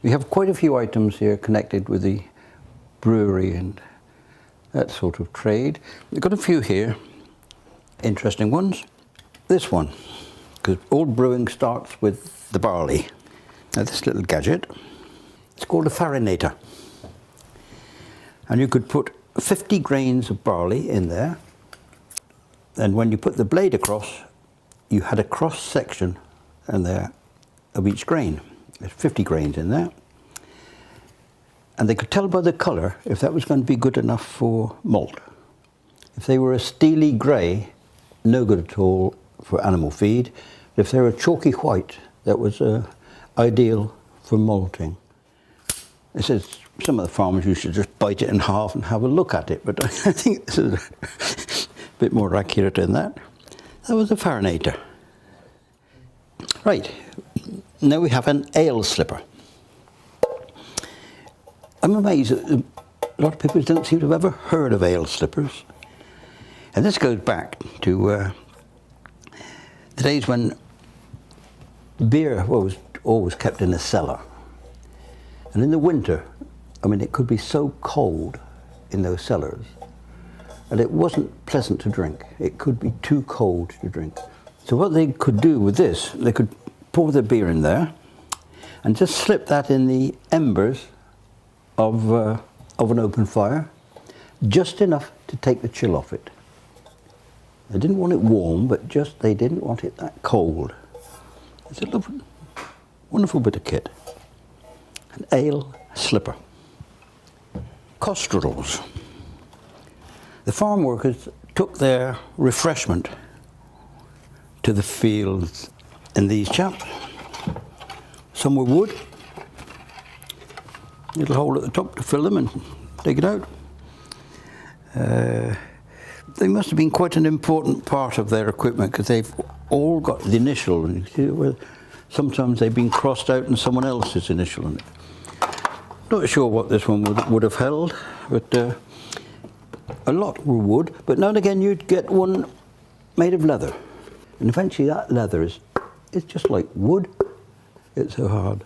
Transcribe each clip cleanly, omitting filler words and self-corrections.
We have quite a few items here connected with the brewery and that sort of trade. We've got a few here, interesting ones. This one, because all brewing starts with the barley. Now this little gadget, it's called a farinator. And you could put 50 grains of barley in there, and when you put the blade across, you had a cross section in there of each grain. There's 50 grains in there. And they could tell by the colour if that was going to be good enough for malt. If they were a steely grey, no good at all for animal feed. If they were a chalky white, that was ideal for malting. It says some of the farmers used to just bite it in half and have a look at it, but I think this is a bit more accurate than that. That was a farinator. Right, now we have an ale slipper. I'm amazed that a lot of people don't seem to have ever heard of ale slippers. And this goes back to the days when beer was always kept in a cellar. And in the winter, I mean, it could be so cold in those cellars, and it wasn't pleasant to drink. It could be too cold to drink. So what they could do with this, they could pour the beer in there and just slip that in the embers of an open fire, just enough to take the chill off it. They didn't want it warm, but just they didn't want it that cold. It's a lovely, wonderful bit of kit. An ale slipper. Costrels. The farm workers took their refreshment to the fields in these chaps. Some were wood, little hole at the top to fill them and take it out. They must have been quite an important part of their equipment because they've all got the initial. Sometimes they've been crossed out and someone else's initial on it. Not sure what this one would have held, but a lot were wood. But now and again you'd get one made of leather. And eventually that leather is just like wood. It's so hard.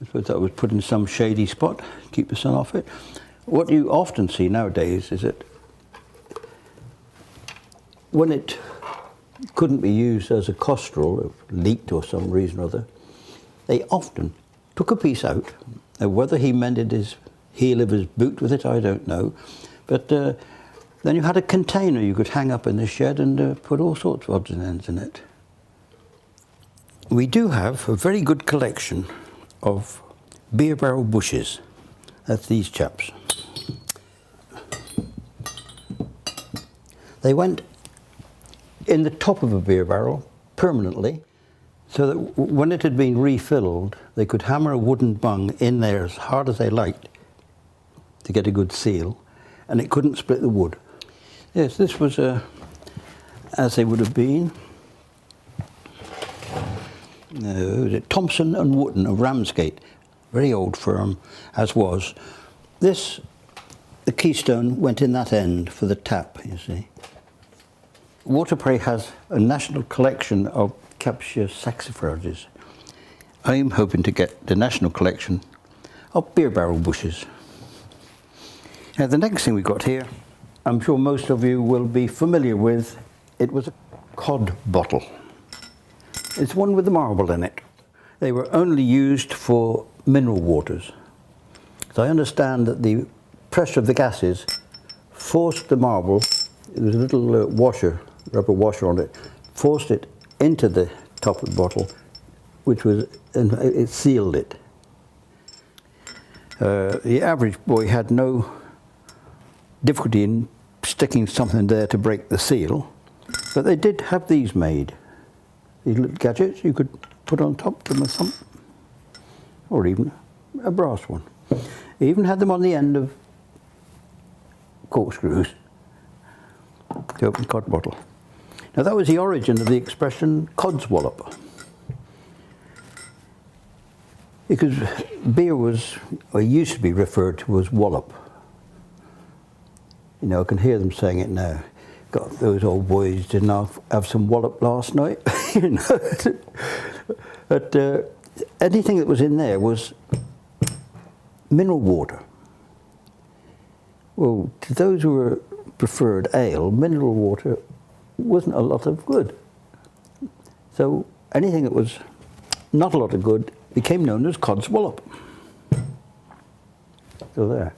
I suppose that was put in some shady spot, keep the sun off it. What you often see nowadays is that when it couldn't be used as a costrel, or leaked or some reason or other, they often took a piece out. Now, whether he mended his heel of his boot with it, I don't know. But then you had a container you could hang up in the shed and put all sorts of odds and ends in it. We do have a very good collection of beer barrel bushes. That's these chaps. They went in the top of a beer barrel permanently, so that when it had been refilled, they could hammer a wooden bung in there as hard as they liked to get a good seal, and it couldn't split the wood. Yes, this was as they would have been. Was it Thompson and Wootton of Ramsgate, very old firm, as was. This, the keystone went in that end for the tap, you see. Waterbury has a national collection of capture saxifrages. I'm hoping to get the national collection of beer barrel bushes. Now the next thing we got here, I'm sure most of you will be familiar with. It was a cod bottle. It's one with the marble in it. They were only used for mineral waters. So I understand that the pressure of the gases forced the marble, there was a little washer, rubber washer on it, forced it into the top of the bottle, which was, and it sealed it. The average boy had no difficulty in sticking something there to break the seal, but they did have these made. These little gadgets you could put on top, give them a thump, or even a brass one. They even had them on the end of corkscrews to open the cod bottle. Now that was the origin of the expression codswallop, because beer was, or used to be referred to as wallop. You know, I can hear them saying it now. God, those old boys didn't have some wallop last night. You know? But anything that was in there was mineral water. Well, to those who were preferred ale, mineral water wasn't a lot of good. So anything that was not a lot of good became known as codswallop. So there.